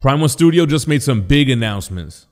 Prime 1 Studio just made some big announcements.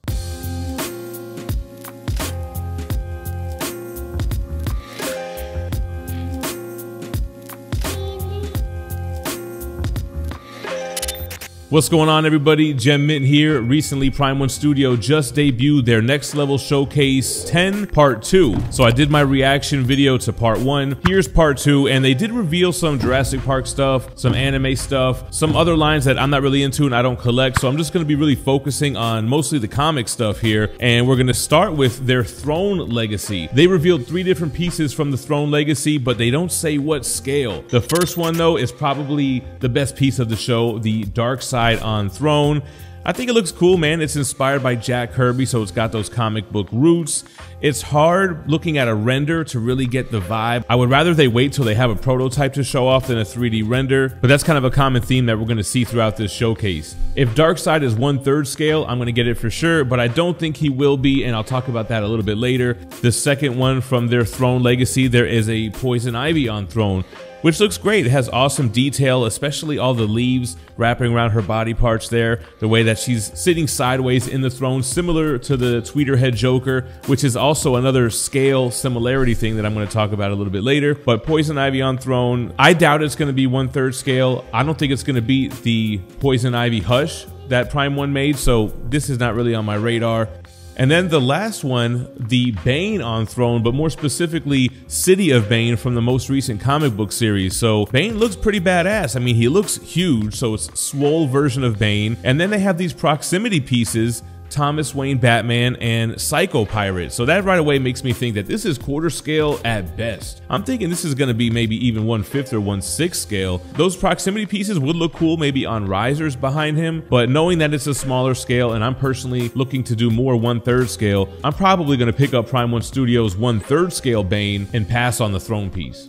What's going on, everybody? GemMint here. Recently, Prime 1 Studio just debuted their Next Level Showcase 10 Part 2. So I did my reaction video to Part 1. Here's Part 2, and they did reveal some Jurassic Park stuff, some anime stuff, some other lines that I'm not really into and I don't collect. So I'm just going to be really focusing on mostly the comic stuff here. And we're going to start with their Throne Legacy. They revealed 3 different pieces from the Throne Legacy, but they don't say what scale. The first one, though, is probably the best piece of the show, the Dark Side on Throne. I think it looks cool, man. It's inspired by Jack Kirby, so it's got those comic book roots. It's hard looking at a render to really get the vibe. I would rather they wait till they have a prototype to show off than a 3D render, but that's kind of a common theme that we're going to see throughout this showcase. If Darkseid is 1/3 scale, I'm going to get it for sure, but I don't think he will be, and I'll talk about that a little bit later. The second one from their Throne Legacy, there is a Poison Ivy on Throne, which looks great. It has awesome detail, especially all the leaves wrapping around her body parts there, the way that she's sitting sideways in the throne, similar to the Tweeterhead Joker, which is also another scale similarity thing that I'm going to talk about a little bit later. But Poison Ivy on Throne, I doubt it's going to be 1/3 scale. I don't think it's going to beat the Poison Ivy Hush that Prime 1 made, so this is not really on my radar. And then the last one, the Bane on Throne, but more specifically, City of Bane from the most recent comic book series. So Bane looks pretty badass. I mean, he looks huge, so it's a swole version of Bane. And then they have these proximity pieces, Thomas Wayne Batman and Psycho Pirate. So that right away makes me think that this is quarter scale at best. I'm thinking this is going to be maybe even 1/5 or 1/6 scale. Those proximity pieces would look cool maybe on risers behind him, but knowing that it's a smaller scale and I'm personally looking to do more 1/3 scale, I'm probably going to pick up Prime 1 Studios 1/3 scale Bane and pass on the Throne piece.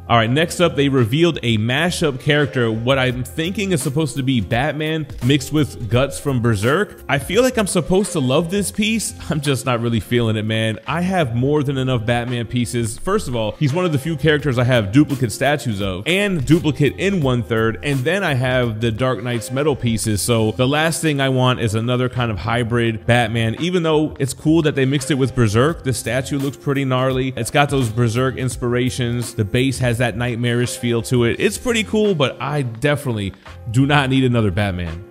All right, next up, they revealed a mashup character, what I'm thinking is supposed to be Batman mixed with Guts from Berserk. I feel like I'm supposed to love this piece. I'm just not really feeling it, man. I have more than enough Batman pieces. First of all, he's one of the few characters I have duplicate statues of, and duplicate in 1/3, and then I have the Dark Knight's metal pieces. So the last thing I want is another kind of hybrid Batman. Even though it's cool that they mixed it with Berserk, the statue looks pretty gnarly. It's got those Berserk inspirations. The base has that nightmarish feel to it. It's pretty cool, but I definitely do not need another Batman.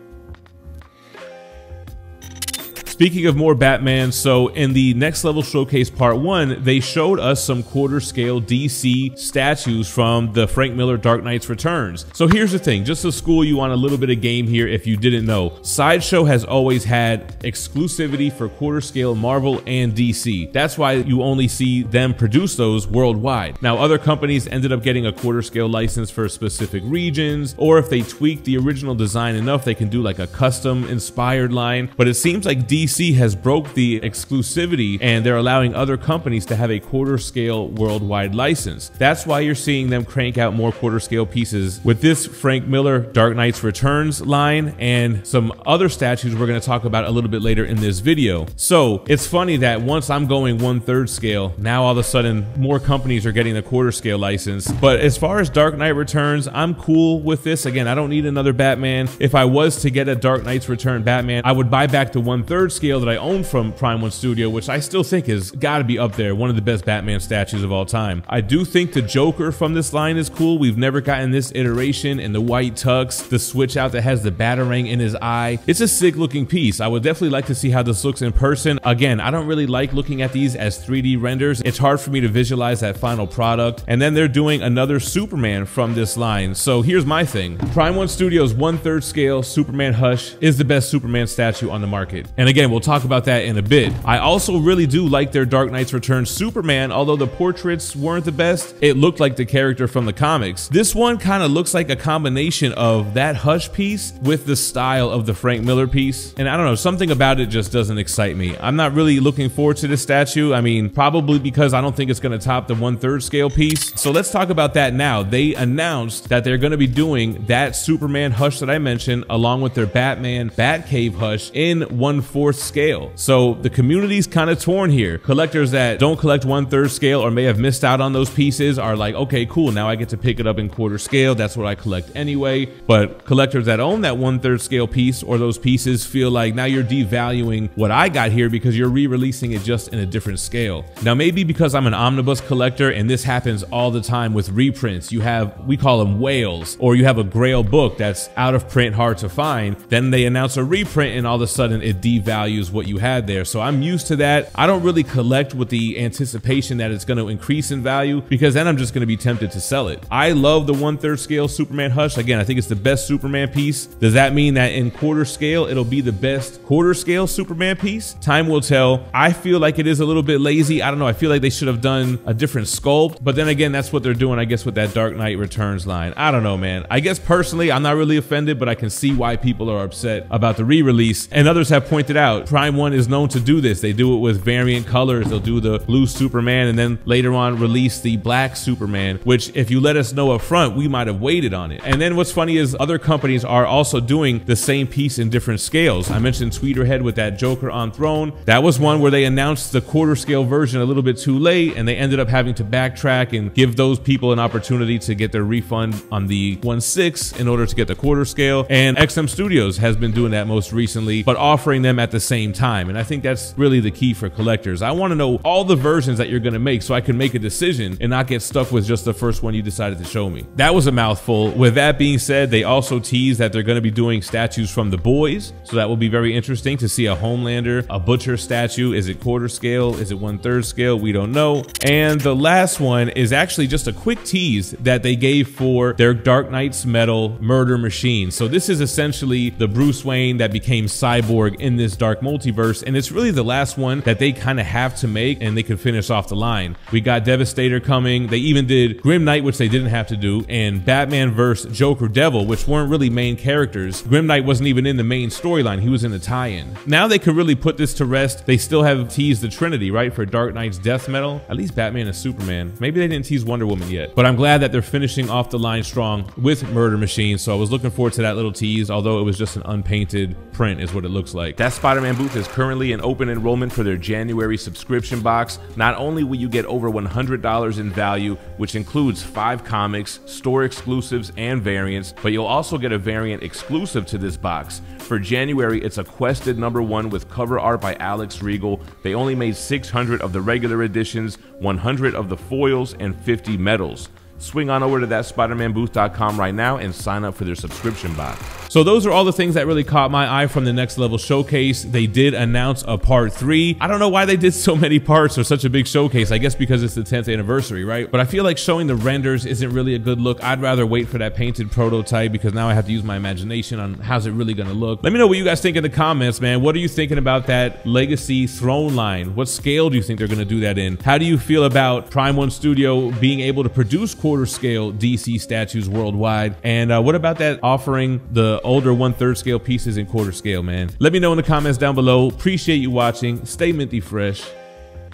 Speaking of more Batman, so in the Next Level Showcase Part 1, they showed us some quarter scale DC statues from the Frank Miller Dark Knight's Returns. So here's the thing, just to school you on a little bit of game here if you didn't know. Sideshow has always had exclusivity for quarter scale Marvel and DC. That's why you only see them produce those worldwide. Now, other companies ended up getting a quarter scale license for specific regions, or if they tweak the original design enough, they can do like a custom inspired line. But it seems like DC has broke the exclusivity and they're allowing other companies to have a quarter scale worldwide license. That's why you're seeing them crank out more quarter scale pieces with this Frank Miller Dark Knight's Returns line and some other statues we're going to talk about a little bit later in this video. So it's funny that once I'm going 1/3 scale, now all of a sudden more companies are getting the quarter scale license. But as far as Dark Knight Returns, I'm cool with this. Again, I don't need another Batman. If I was to get a Dark Knight's Return Batman, I would buy back the 1/3 scale that I own from Prime 1 Studio, which I still think has got to be up there, one of the best Batman statues of all time. I do think the Joker from this line is cool. We've never gotten this iteration in the white tux, the switch out that has the Batarang in his eye. It's a sick looking piece. I would definitely like to see how this looks in person. Again, I don't really like looking at these as 3D renders. It's hard for me to visualize that final product. And then they're doing another Superman from this line. So here's my thing. Prime 1 Studios 1/3 scale Superman Hush is the best Superman statue on the market. And again, we'll talk about that in a bit. I also really do like their Dark Knight's Return Superman. Although the portraits weren't the best, it looked like the character from the comics. This one kind of looks like a combination of that Hush piece with the style of the Frank Miller piece. And I don't know, something about it just doesn't excite me. I'm not really looking forward to this statue. I mean, probably because I don't think it's going to top the 1/3 scale piece. So let's talk about that now. They announced that they're going to be doing that Superman Hush that I mentioned along with their Batman Batcave Hush in 1/4 scale. So the community's kind of torn here. Collectors that don't collect 1/3 scale or may have missed out on those pieces are like, okay, cool, now I get to pick it up in quarter scale. That's what I collect anyway. But collectors that own that 1/3 scale piece or those pieces feel like now you're devaluing what I got here because you're re-releasing it just in a different scale. Now, maybe because I'm an omnibus collector and this happens all the time with reprints, you have, we call them whales, or you have a grail book that's out of print, hard to find, then they announce a reprint and all of a sudden it devalues what you had there. So I'm used to that. I don't really collect with the anticipation that it's going to increase in value, because then I'm just going to be tempted to sell it. I love the 1/3 scale Superman Hush. Again, I think it's the best Superman piece. Does that mean that in quarter scale it'll be the best quarter scale Superman piece? Time will tell. I feel like it is a little bit lazy. I don't know. I feel like they should have done a different sculpt, but then again, that's what they're doing, I guess, with that Dark Knight Returns line. I don't know, man. I guess personally, I'm not really offended, but I can see why people are upset about the re-release. And others have pointed out, Prime 1 is known to do this. They do it with variant colors. They'll do the blue Superman and then later on release the black Superman, which if you let us know up front, we might have waited on it. And then what's funny is other companies are also doing the same piece in different scales. I mentioned Tweeterhead with that Joker on Throne. That was one where they announced the quarter scale version a little bit too late, and they ended up having to backtrack and give those people an opportunity to get their refund on the 1/6 in order to get the quarter scale. And XM Studios has been doing that most recently, but offering them at the same time. And I think that's really the key for collectors. I want to know all the versions that you're going to make so I can make a decision and not get stuck with just the first one you decided to show me. That was a mouthful. With that being said, they also teased that they're going to be doing statues from The Boys. So that will be very interesting to see a Homelander, a Butcher statue. Is it quarter scale? Is it 1/3 scale? We don't know. And the last one is actually just a quick tease that they gave for their Dark Knight's Metal Murder Machine. So this is essentially the Bruce Wayne that became Cyborg in this dark multiverse, and it's really the last one that they kind of have to make and they can finish off the line. We got Devastator coming. They even did Grim Knight, which they didn't have to do, and Batman vs. Joker Devil, which weren't really main characters. Grim Knight wasn't even in the main storyline. He was in the tie-in. Now they could really put this to rest. They still have teased the Trinity, right, for Dark Knight's Death Metal. At least Batman and Superman. Maybe they didn't tease Wonder Woman yet, but I'm glad that they're finishing off the line strong with Murder Machine. So I was looking forward to that little tease, although it was just an unpainted print is what it looks like. That Spider-Man booth is currently in open enrollment for their January subscription box. Not only will you get over $100 in value, which includes 5 comics, store exclusives, and variants, but you'll also get a variant exclusive to this box. For January, it's a Quested #1 with cover art by Alex Regal. They only made 600 of the regular editions, 100 of the foils, and 50 medals. Swing on over to thatspidermanbooth.com right now and sign up for their subscription box. So those are all the things that really caught my eye from the Next Level Showcase. They did announce a part 3. I don't know why they did so many parts or such a big showcase. I guess because it's the 10th anniversary, right? But I feel like showing the renders isn't really a good look. I'd rather wait for that painted prototype because now I have to use my imagination on how's it really gonna look. Let me know what you guys think in the comments, man. What are you thinking about that Legacy Throne line? What scale do you think they're gonna do that in? How do you feel about Prime 1 Studio being able to produce quarter scale DC statues worldwide? And what about that offering the older 1/3 scale pieces in quarter scale, man? Let me know in the comments down below. Appreciate you watching. Stay minty fresh.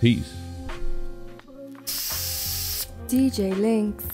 Peace. DJ Links.